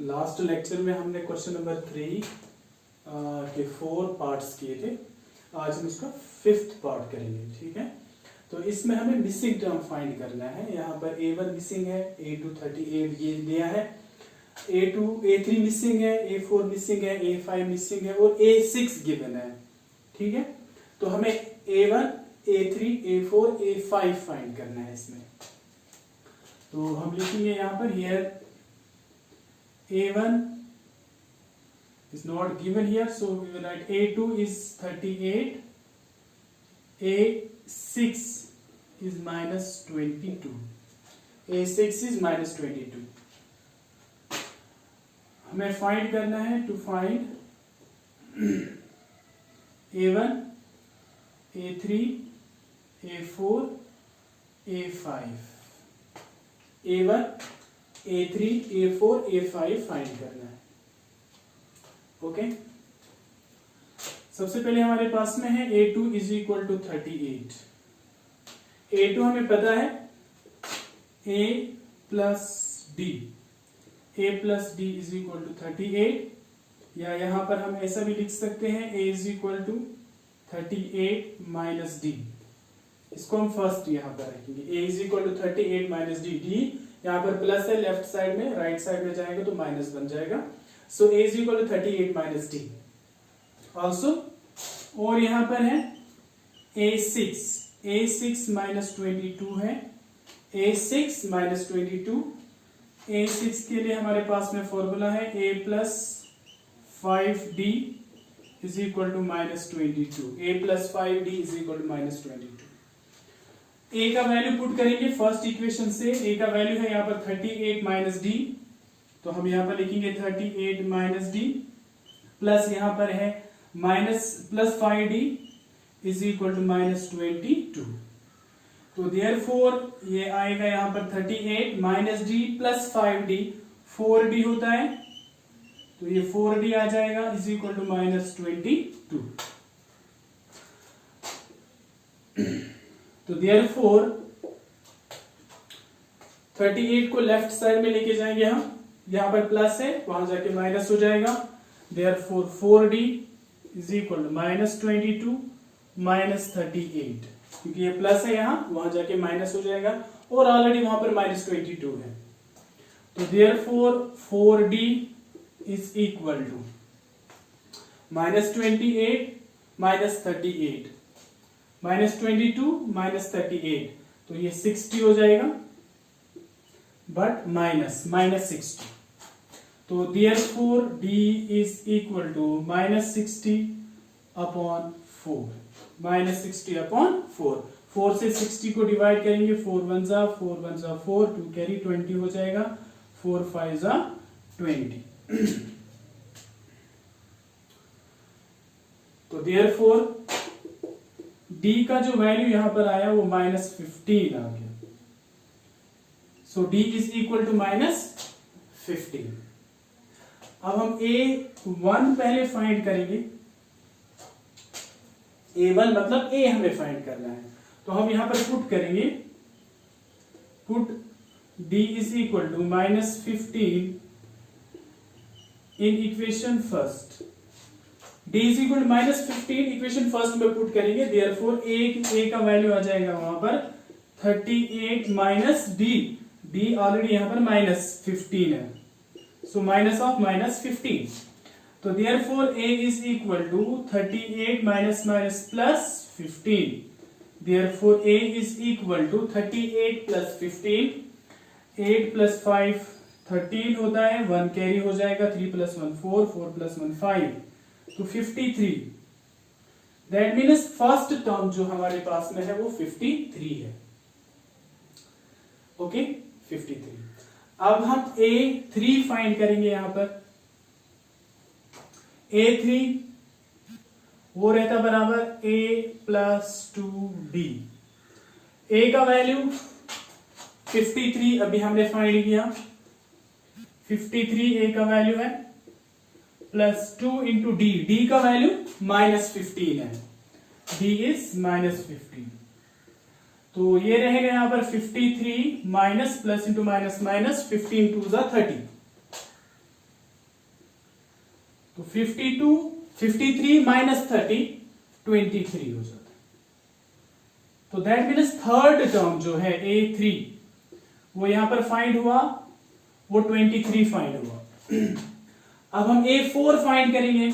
Last lecture में हमने question number 3 के 4 पार्ट्स किए थे। आज हम इसका 5th पार्ट करेंगे, ठीक है। तो इसमें हमें मिसिंग टर्म फाइंड करना है। यहाँ पर A1 मिसिंग है, A2 38 ये दिया है, A3 मिसिंग है, A4 मिसिंग है, A5 मिसिंग है और A6 गिवन है, ठीक है। तो हमें A1, A3, A4, A5 find करना है इसमें। तो हम लिखेंगे यहाँ पर here A1 is not given here, so we will write A2 is 38, A6 is minus 22, A6 is minus 22। हमें फाइंड करना है, to find A1, A3, A4, A5, A1, A3, A4, A5 find करना है, ओके। सबसे पहले हमारे पास में है A2 is equal to 38। A2 हमें पता है A plus D, A plus D is equal to 38, या यहां पर हम ऐसा भी लिख सकते हैं A is equal to 38 minus D. इसको हम फर्स्ट यहां पर रखेंगे, A is equal to 38 minus D. D यहाँ पर प्लस है लेफ्ट साइड में, राइट साइड में जाएगा तो माइनस बन जाएगा। So A is equal to 38 minus D also. और यहाँ पर है A6 माइनस 22 है, A6 माइनस 22। A6 के लिए हमारे पास में फॉर्मूला है A plus 5D is equal to minus 22। A plus 5D is equal to minus 22। A का वैल्यू पुट करेंगे फर्स्ट इक्वेशन से। A का वैल्यू है यहाँ पर 38 माइनस डी, तो हम यहाँ पर लिखेंगे 38 माइनस डी, प्लस यहाँ पर है minus plus 5D is equal to minus 22। तो देयरफॉर ये आएगा यहाँ पर 38 minus D plus 5D, 4D होता है, तो ये 4D आ जाएगा इज इक्वल टू माइनस 22। तो देयरफॉर 38 को लेफ्ट साइड में लेके जाएंगे हम, यहां पर प्लस है वहां जाके माइनस हो जाएगा। Therefore 4D is equal to minus 22 minus 38, क्योंकि ये प्लस है यहां, वहां जाके माइनस हो जाएगा और ऑलरेडी वहां पर माइनस 22 है। तो therefore 4D is equal to minus 28 minus 38, minus 22 minus 38, तो ये 60 हो जाएगा, बट माइनस 60। तो therefore D is equal to minus 60 upon 4, minus 60 upon 4। 4 से 60 को डिवाइड करेंगे, 4 1 जा 4, 2 कैरी 20 हो जाएगा, 4 5 जा 20। तो देयरफॉर D का जो वैल्यू यहां पर आया वो माइनस 15 आ गया। So D is equal to minus 15। अब हम A1 पहले फाइंड करेंगे। A1 मतलब A हमें फाइंड करना है, तो हम यहां पर पुट करेंगे, put D is equal to minus 15 in equation first. D is equal to minus 15 equation first में पुट करेंगे। देयरफॉर A का वैल्यू आ जाएगा वहां पर 38 माइनस D ऑलरेडी यहां पर माइनस 15 है, सो माइनस ऑफ माइनस 15। तो therefore A is equal to 38 minus minus plus 15। Therefore A is equal to 38 plus 15, 8 plus 5 13 होता है, 1 कैरी हो जाएगा, 3 प्लस 1 4, 4 प्लस 1 5, तो 53। दैट मीन्स फर्स्ट टर्म जो हमारे पास में है वो 53 है, ओके 53। अब हम A3 फाइंड करेंगे। यहां पर A3 वो रहता बराबर A प्लस 2D। A का वैल्यू 53 अभी हमने फाइंड किया, 53 A का वैल्यू है, प्लस 2 इंटू D का वैल्यू माइनस 15 है, D इज माइनस 15। तो ये रहेगा यहां पर 53 minus plus into minus minus 15 two जा 30। तो 53 माइनस 30 23 हो जाता है। तो दैट मीन्स थर्ड टर्म जो है A3 वो यहां पर फाइंड हुआ, वो 23 फाइंड हुआ। अब हम A4 फाइंड करेंगे।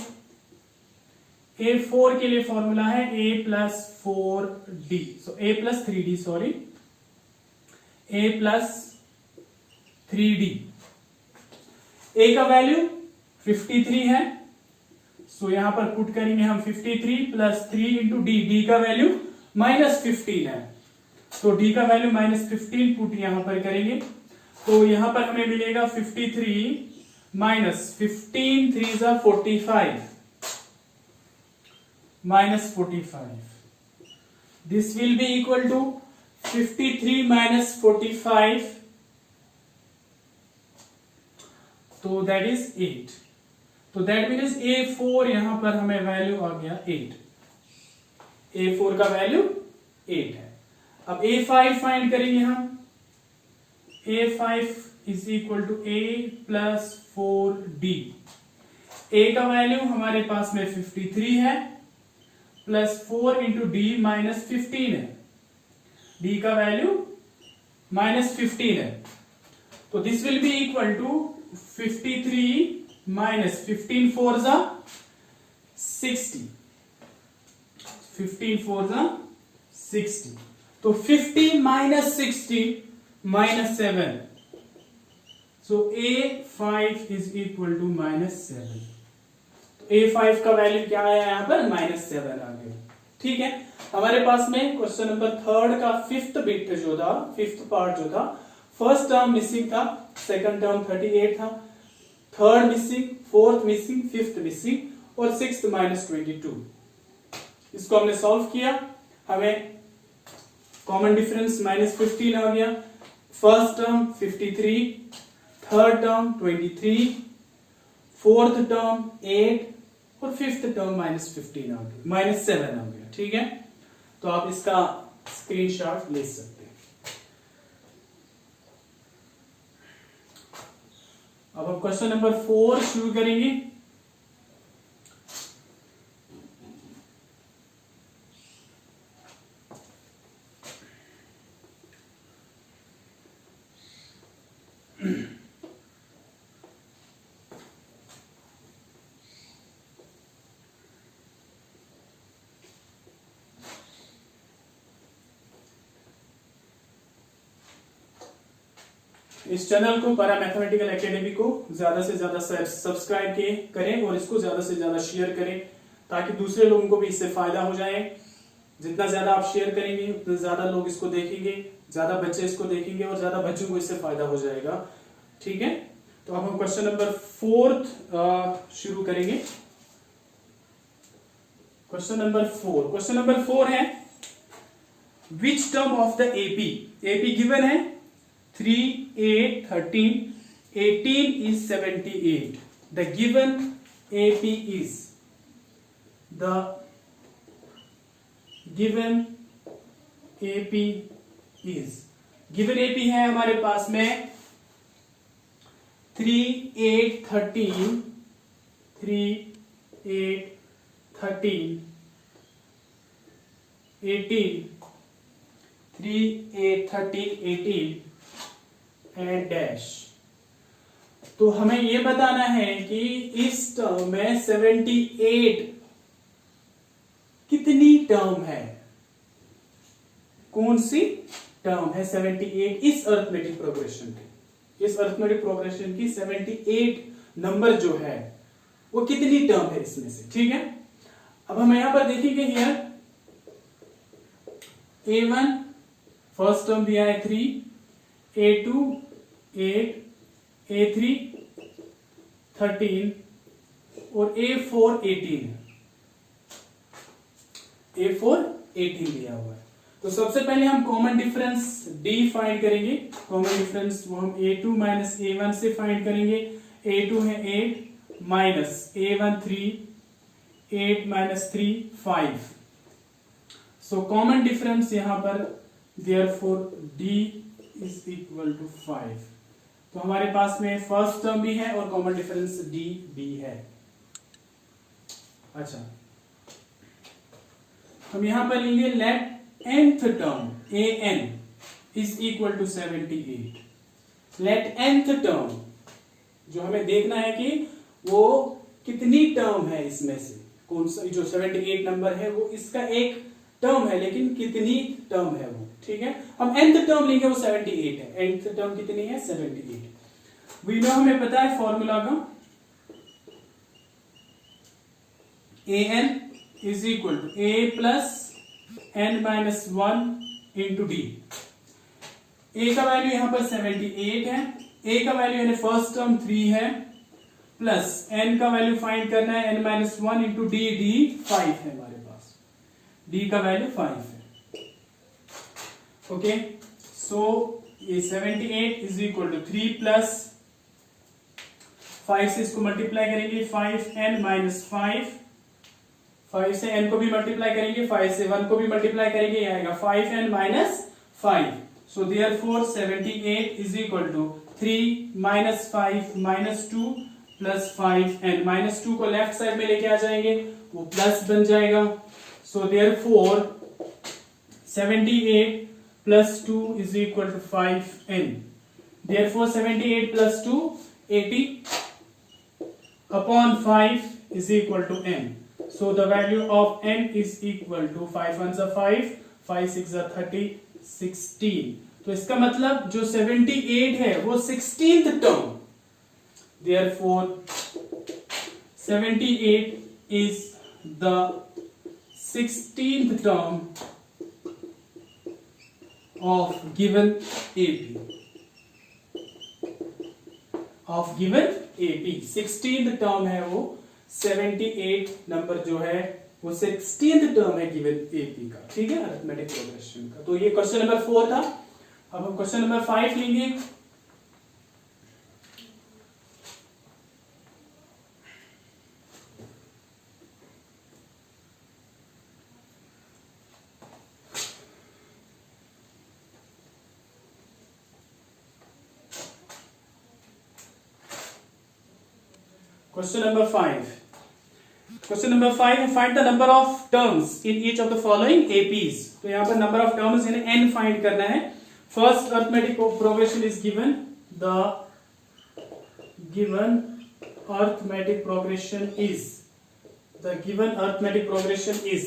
A4 के लिए फॉर्मूला है A plus 4D, A plus 3D, sorry, A plus 3D। A का वैल्यू 53 है, सो यहां पर पुट करेंगे हम 53 प्लस 3 इंटू डी। डी का वैल्यू -15 है, तो डी का वैल्यू -15 पुट यहां पर करेंगे, तो यहां पर हमें मिलेगा 53 माइनस 15 3 जा 45 minus 45. This will be equal to 53 minus 45. तो that is 8. तो that means A4 यहां पर हमें वैल्यू आ गया 8। A4 का वैल्यू 8 है। अब A5 फाइंड करेंगे हम। A5 is equal to A plus 4D। A का वैल्यू हमारे पास में 53 है, प्लस 4 इंटू डी माइनस 15 है। डी का वैल्यू -15 है, तो this will be equal to 53 minus 15 4 जा 60, 15 4 जा 60। तो 50 minus 60 minus 7, so A5 is equal to -7। A5 का वैल्यू क्या आया यहां पर -7 आ गया। ठीक है, हमारे पास में क्वेश्चन नंबर थर्ड का फिफ्थ बिट जो था, फिफ्थ पार्ट जो था, फर्स्ट टर्म मिसिंग था, सेकंड टर्म 38 था, third missing, fourth missing, fifth missing और सिक्स्थ -22। इसको हमने सॉल्व किया, हमें कॉमन डिफरेंस -15 आ गया। First term 53, third term 23, fourth term 8 और फिफ्थ टर्म -15 आ गया, -7 आ गया। ठीक है, तो आप इसका स्क्रीनशॉट ले सकते हैं। अब हम क्वेश्चन नंबर 4 शुरू करेंगे। इस चैनल को पैरा मैथमेटिकल एकेडमी को ज्यादा से ज्यादा सब्सक्राइब करें और इसको ज्यादा से ज्यादा शेयर करें, ताकि दूसरे लोगों को भी इससे फायदा हो जाए। जितना ज्यादा आप शेयर करेंगे उतना ज्यादा लोग इसको देखेंगे, ज्यादा बच्चे इसको देखेंगे और ज्यादा बच्चों को इससे फायदा हो जाएगा। ठीक है, तो अब हम क्वेश्चन नंबर 4 शुरू करेंगे। क्वेश्चन नंबर 4 है, which term of the AP given है 3, 8, 13, 18 is 78. The given AP is, the given AP is, given AP है हमारे पास में 3, 8, 13, 3, 8, 13, 18, 3, 8, 13, 18 एंड डैश। तो हमें यह बताना है कि इस टर्म में 78 कितनी टर्म है, कौन सी टर्म है 78 इस अरिथमेटिक प्रोग्रेशन की। इस अरिथमेटिक प्रोग्रेशन की 78 नंबर जो है वो कितनी टर्म है इसमें से। ठीक है, अब हम यहां पर देखेंगे, हियर A1 फर्स्ट टर्म दिया है 3, A2 8, A3 13 और A4 18 है। A4 18 दिया हुआ है। तो सबसे पहले हम कॉमन डिफरेंस D फाइंड करेंगे। कॉमन डिफरेंस वो हम A2 माइनस A1 से फाइंड करेंगे। A2 है 8 minus A1 3, 8 minus 3 5। So common difference यहां पर therefore d is equal to 5। तो हमारे पास में फर्स्ट टर्म भी है और कॉमन डिफरेंस d भी है। अच्छा, हम यहां पर लेंगे let nth term an is equal to 78। Let nth term जो हमें देखना है कि वो कितनी टर्म है इसमें से, कौन सा जो 78 नंबर है वो इसका एक टर्म है, लेकिन कितनी टर्म है वो। ठीक है, हम nth टर्म लेंगे, वो 78 है। nth टर्म कितनी है? 78। वी नो, हमें पता है फॉर्मूला का, an is equal to a plus n minus 1 into D. a का वैल्यू यहां पर 78 है, a का वैल्यू यानी फर्स्ट टर्म 3 है, प्लस n का वैल्यू फाइंड करना है n minus 1 into d. D 5 है हमारे पास, d का वैल्यू 5 है। ओके, सो ये 78 इज इक्वल टू 3 प्लस 5 से इसको मल्टीप्लाई करेंगे 5n माइनस 5, 5 से n को भी मल्टीप्लाई करेंगे, 5 से 1 को भी मल्टीप्लाई करेंगे, ये आएगा 5n minus 5। So therefore 78 is equal to 3 minus 5 minus 2 plus 5n। Minus 2 को लेफ्ट साइड में लेके आ जाएंगे, वो प्लस बन जाएगा। So therefore 78 plus 2 is equal to 5n। Therefore 78 plus 2 80 upon 5 is equal to n. So the value of n is equal to 5 1s are 5, 5 6 are 30, 16। तो इसका मतलब जो 78 है वो 16th term, therefore 78 is the 16th term of given AP। Of given AP 16th term है वो, 78 number जो है वो 16th टर्म है गिवन AP का। ठीक है, अरिथमेटिक प्रोग्रेशन का। तो ये क्वेश्चन नंबर 4 था। अब हम क्वेश्चन नंबर 5 लेंगे। Question number 5. Question number 5 है, find the number of terms in each of the following APs। तो यहाँ पर number of terms यानी n find करना है। First arithmetic progression is given। The given arithmetic progression is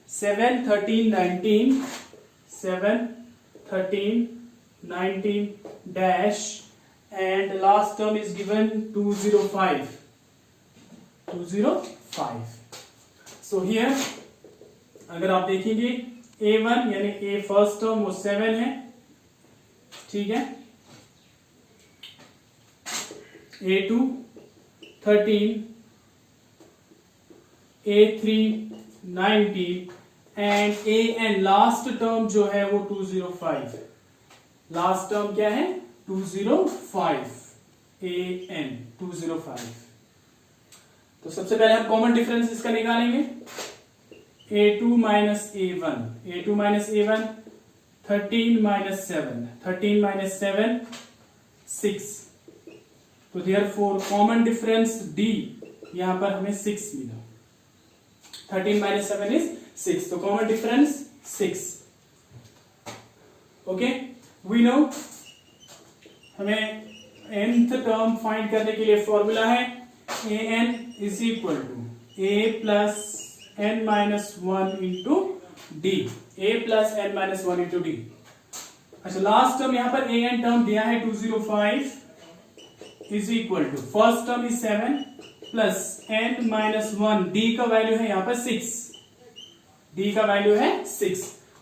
7 13 19 7 13 19 dash and last term is given 205। So here अगर आप देखेंगे A1 यानी A फर्स्ट टर्म वो 7 है। ठीक है, A2 13, A3 90 and AN last term जो है वो 205। लास्ट टर्म क्या है? 205, AN 205। तो सबसे पहले हम कॉमन डिफरेंस इसका निकालेंगे। A2 minus A1, A2 minus A1 13 minus 7, 13 minus 7 6। तो देयरफॉर कॉमन डिफरेंस D यहां पर हमें 6 मिला। 13 माइनस 7 इज 6, तो common difference 6। Okay, we know हमें nth टर्म फाइंड करने के लिए फॉर्मूला है an is equal to a plus n minus 1 into d। a plus n minus 1 into d। अच्छा, लास्ट टर्म यहां पर an टर्म दिया है 205 is equal to first term is 7 plus n minus 1, d का value है यहां पर 6, d का वैल्यू है 6।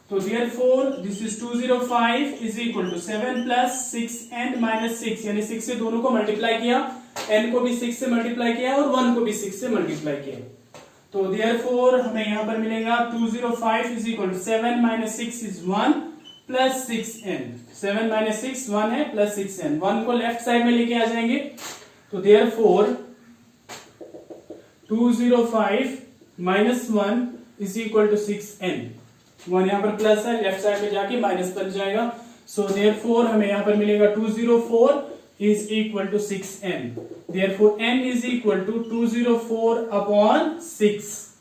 तो therefore this is 205 is equal to 7 plus 6n minus 6, यानी 6 से दोनों को मल्टीप्लाई किया, n को भी 6 से मल्टीप्लाई किया और 1 को भी 6 से मल्टीप्लाई किया। तो therefore हमें यहां पर मिलेगा 205 is equal to 7 minus 6 is 1 plus 6n। 7 minus 6 1 है प्लस 6n, 1 को लेफ्ट साइड में लेके आ जाएंगे। तो therefore 205 minus 1 is equal to 6n। 1 यहाँ पर प्लस है, लेफ्ट साइड में जाके माइनस बन जाएगा। सो देयरफॉर हमें यहाँ पर मिलेगा 204 is equal to 6n. Therefore n is equal to 204 upon 6.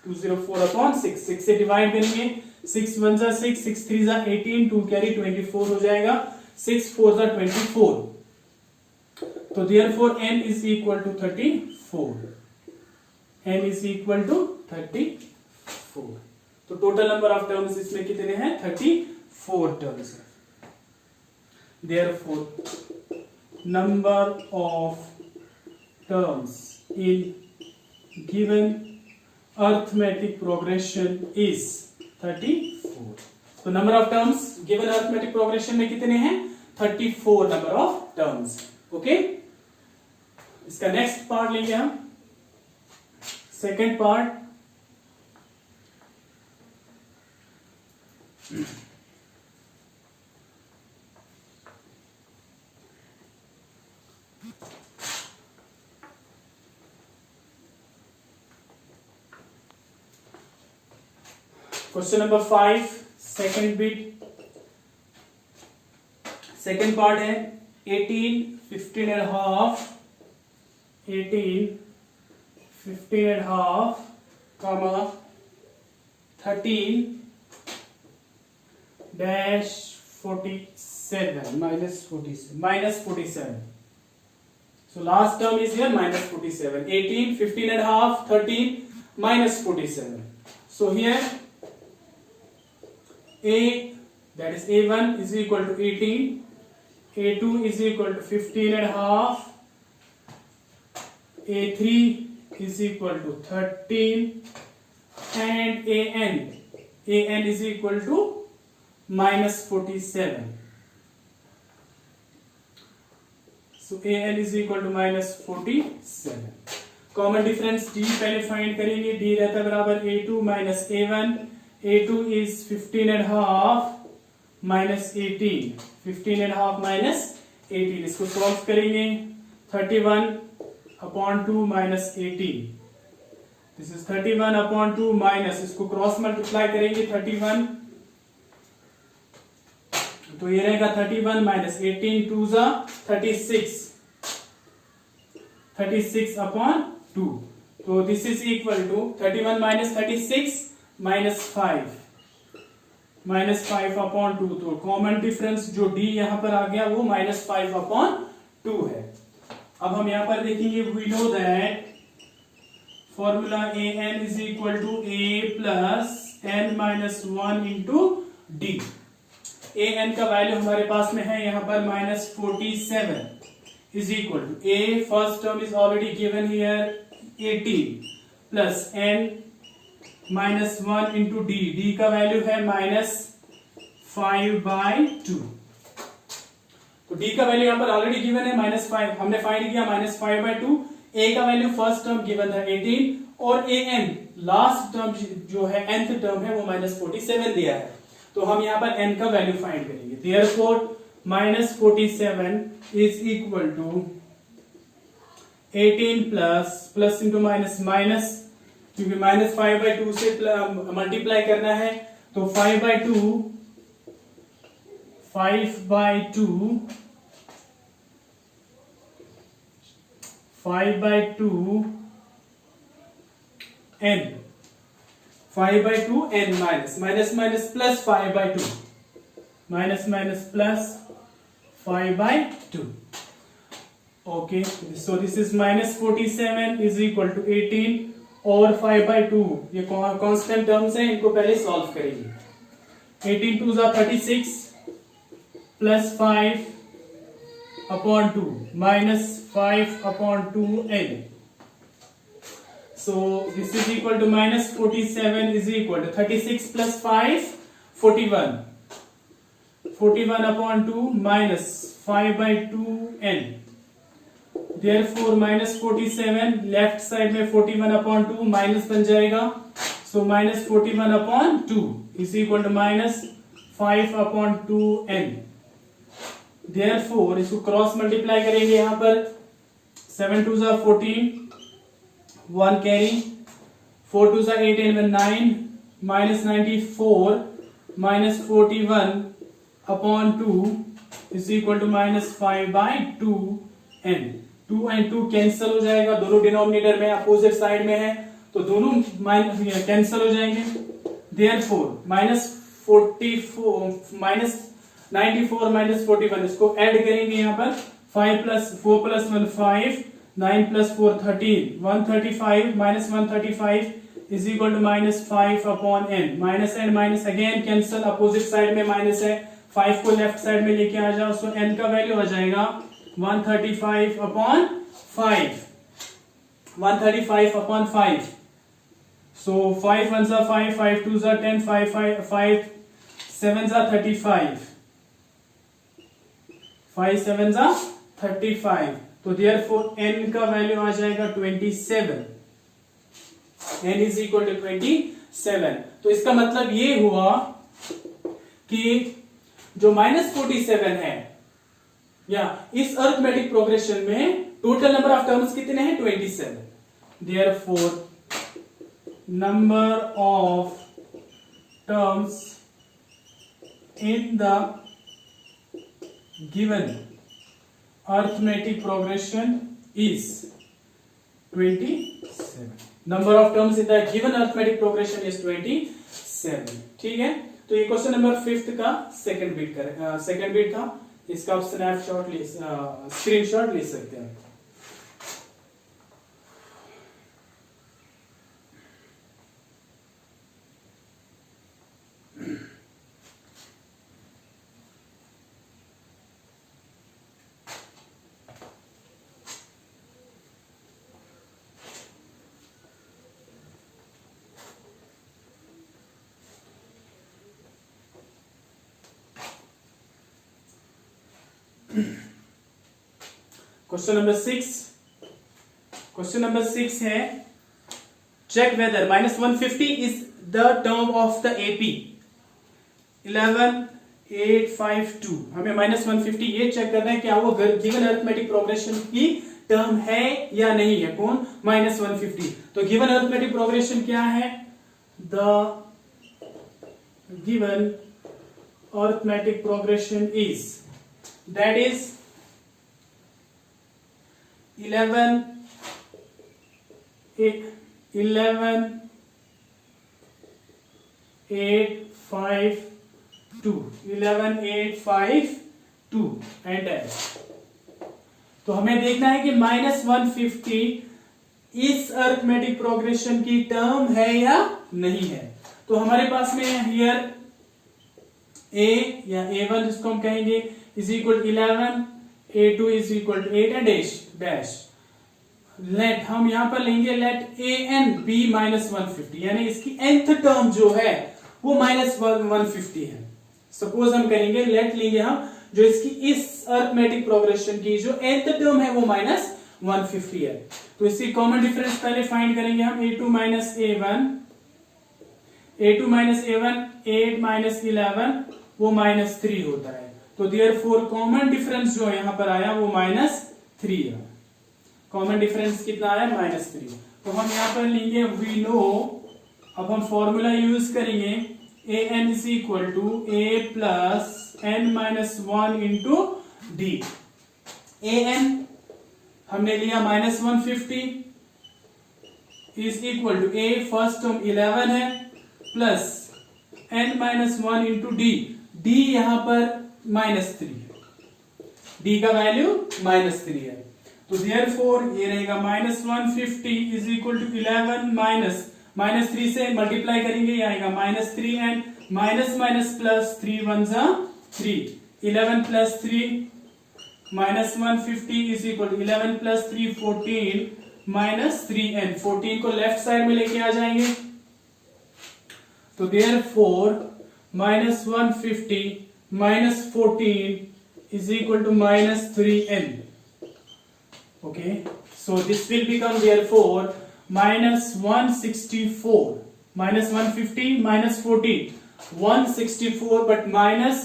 204 upon 6. 6 से डिवाइड करेंगे, 6 1 जा 6, 6 3 जा 18, 2 कैरी 24 हो जाएगा, 6 4 जा 24। तो therefore n is equal to 34. n is equal to 34. तो टोटल नंबर ऑफ टर्म्स इसमें कितने हैं? 34 टर्म्स है। Therefore number of terms in given arithmetic progression is 34. तो number of terms given arithmetic progression में कितने हैं? 34 नंबर ऑफ टर्म्स। ओके, इसका नेक्स्ट पार्ट लेंगे हम, second part. Question number 5, second bit, second part है 18 15 and half, 18 15 and half, comma 13 dash 47 minus 47. So last term is here minus 47. 18 15 and half, 13 minus 47. So here A, that is A1 is equal to 18, A2 is equal to 15 and half, A3 is equal to 13, and AN is equal to minus 47. So AN is equal to minus 47. Common difference D पहले find करेंगे, D रहता है बराबर A2 minus A1. A2 is 15 and half minus 18. 15 and half minus 18. इसको solve करेंगे, 31 upon 2 minus 18. This is 31 upon 2 minus, इसको cross multiply करेंगे 31, तो ये रहेगा 31 minus 18 2 जा 36, 36 upon 2. तो this is equal to 31 minus 36 minus 5 upon 2. तो कॉमन डिफरेंस जो D यहां पर आ गया वो minus 5 upon 2 है। अब हम यहां पर देखेंगे, we know that formula AN is equal to A plus N minus 1 into D. AN का वैल्यू हमारे पास में है यहां पर minus 47 is equal to A, first term is already given here 18 plus N minus 1 into d, D का value है minus 5/2। तो D का वैल्यू यहां पर ऑलरेडी गिवन है -5, हमने फाइंड किया -5/2। ए का वैल्यू फर्स्ट टर्म गिवन था 18 और ए एन लास्ट टर्म जो है nth टर्म है वो -47 दिया है। तो हम यहां पर n का वैल्यू फाइंड करेंगे। Therefore -47 is equal to 18 plus into minus, क्योंकि -5/2 से मल्टीप्लाई करना है, तो 5/2 n 5/2 n minus plus 5/2 minus plus 5/2। Okay, so this is -47 is equal to 18 और 5/2, ये कांस्टेंट टर्म्स हैं, इनको पहले सॉल्व करेंगे। 18 2 जा 36 plus 5 upon 2 minus 5 upon 2n। So this is equal to -47 is equal to 36 plus 5 41 upon 2 minus 5/2n। Therefore -47 left side में 41 upon 2 minus बन जाएगा, so -41 upon 2 is equal to -5 upon 2n। Therefore इसको cross multiply करेंगे, यहां पर 7 2 जा 14, 1 carry, 4 2 जा 8 and 9 -94 minus 41/2 is equal to -5/2n। 2 and 2 cancel हो जाएगा, दोनों डिनोमिनेटर में अपोजिट साइड में है तो दोनों कैंसिल हो जाएंगे। देयरफॉर -94 - 41 इसको ऐड करेंगे यहाँ पर 5 + 4 + 1 5 9 + 4 13 135 -135 is equal to -5/n। Minus and minus again cancel, opposite side में माइनस है, 5 को लेफ्ट साइड में लेके आ जाओ, सो n का वैल्यू आ जाएगा 135/5 135/5। सो 5 1s are 5 5 2s are 10 5 7s are 35 5 7s are 35। तो देयरफॉर n का वैल्यू आ जाएगा 27। n is equal to 27। तो इसका मतलब ये हुआ कि जो -47 है या इस अरिथमेटिक प्रोग्रेशन में टोटल नंबर ऑफ टर्म्स कितने हैं 27। Therefore number of terms in the given arithmetic progression is 27। number of terms in the given arithmetic progression is 27। ठीक है, तो ये क्वेश्चन नंबर 5 का सेकंड बिट था। इसका आप स्नैपशॉट ले स्क्रीनशॉट ले सकते हैं। क्वेश्चन नंबर 6 है check whether -150 is the term of the AP 11852। हमें -150 ये चेक करना है क्या वो गिवन अरिथमेटिक प्रोग्रेशन की टर्म है या नहीं है। कौन? -150। तो गिवन अरिथमेटिक प्रोग्रेशन क्या है? The given arithmetic progression is that is 11852 enter. तो हमें देखना है कि -150 इस अरिथमेटिक प्रोग्रेशन की टर्म है या नहीं है। तो हमारे पास में हियर a या a1 जिसको हम कहेंगे is equal 11, a2 is equal 8 and dash. Let हम यहां पर लेंगे लेट an be -150, यानी इसकी nth टर्म जो है वो -150 है। सपोज हम करेंगे लेट लेंगे हम जो इसकी इस अरिथमेटिक प्रोग्रेशन की जो nth टर्म है वो -150 है। तो इसकी कॉमन डिफरेंस पहले फाइंड करेंगे हम। a2 - a1 8 - 11 वो -3 होता है। तो देयरफॉर कॉमन डिफरेंस जो यहां पर आया वो -3 है। कॉमन डिफरेंस कितना आया? -3। तो हम यहां पर लेंगे वी नो, अब हम फॉर्मूला यूज करेंगे an is equal to a plus n -1 into d. an हमने लिया -150 is equal to a first term 11 है plus n -1 into d. D यहां पर -3 है, डी का वैल्यू -3 है। तो देयरफॉर ये रहेगा -150 इज इक्वल टू 11 -3 से मल्टीप्लाई करेंगे, ये आएगा -3 and minus plus 3 1s are 3 11 plus 3 -150 is equal to 11 plus 3 14 -3n। 14 को लेफ्ट साइड में लेके आ जाएंगे। तो therefore -150 -14 is equal to -3n. Okay, so this will become therefore -164 -150 -14 164, but minus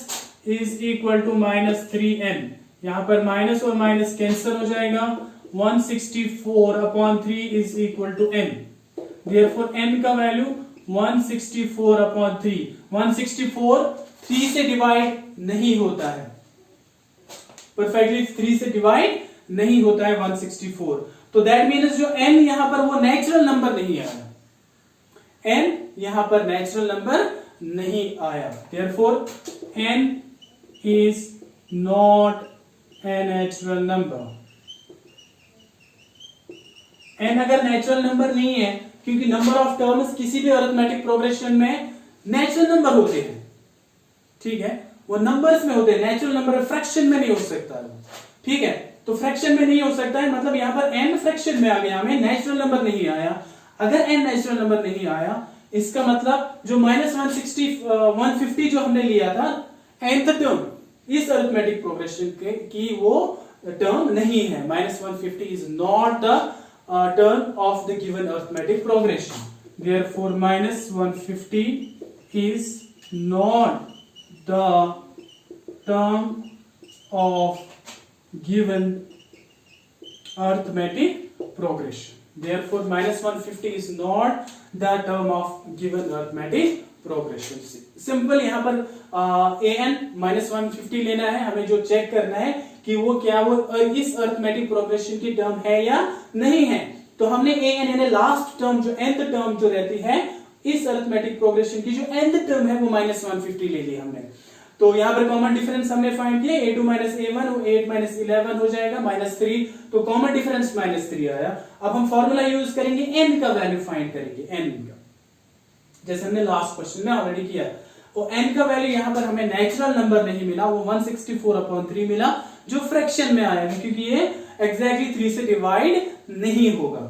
is equal to -3n। यहां पर माइनस और minus cancel हो जाएगा। 164/3 is equal to n। Therefore n का वैल्यू 164/3। 164 3 से डिवाइड नहीं होता है, परफेक्टली 3 से डिवाइड नहीं होता है 164। तो दैट मीन्स जो n यहां पर वो नेचुरल नंबर नहीं आया, n यहां पर नेचुरल नंबर नहीं आया, therefore n is not a natural number. n अगर नेचुरल नंबर नहीं है, क्योंकि नंबर ऑफ टर्म्स किसी भी अरिथमेटिक प्रोग्रेशन में नेचुरल नंबर होते हैं, ठीक है, वो नंबर्स में होते हैं, नेचुरल नंबर फ्रैक्शन में नहीं हो सकता है, ठीक है। तो फ्रैक्शन में नहीं हो सकता है, मतलब यहां पर n फ्रैक्शन में आ गया, हमें नेचुरल नंबर नहीं आया। अगर n नेचुरल नंबर नहीं आया, इसका मतलब जो -150 जो हमने लिया था nth टर्म इस अरिथमेटिक प्रोग्रेशन की वो टर्म नहीं है। -150 is not the term of the given arithmetic progression. Therefore, -150 is not the term of given arithmetic progression. Therefore, -150 is not the term of given arithmetic progression. Simple यहां पर an -150 लेना है, हमें जो चेक करना है कि वो क्या वो इस अरिथमेटिक प्रोग्रेशन की टर्म है या नहीं है। तो हमने an यानी लास्ट टर्म जो nth टर्म जो रहती है इस अरिथमेटिक प्रोग्रेशन की जो nth टर्म है वो -150 ले ली हमने। तो यहां पर कॉमन डिफरेंस हमने फाइंड किया, a2 - a1 और 8 - 11 हो जाएगा -3, तो कॉमन डिफरेंस -3 आया। अब हम फॉर्मूला यूज करेंगे, n का वैल्यू फाइंड करेंगे, n का, जैसे हमने लास्ट क्वेश्चन में ऑलरेडी किया। और n का वैल्यू यहां पर हमें नेचुरल नंबर नहीं मिला, वो 164/3 मिला जो फ्रैक्शन में आएगा, क्योंकि ये एग्जैक्टली 3 से डिवाइड नहीं होगा,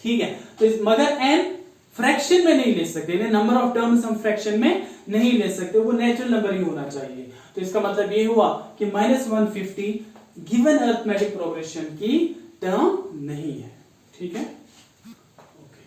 ठीक है। तो मगर n फ्रैक्शन में नहीं ले सकते, नंबर ऑफ टर्म्स हम फ्रैक्शन में नहीं ले सकते, वो नेचुरल नंबर ही होना चाहिए। तो इसका मतलब ये हुआ कि -150 गिवन अरिथमेटिक प्रोग्रेशन की टर्म नहीं है, ठीक है। ओके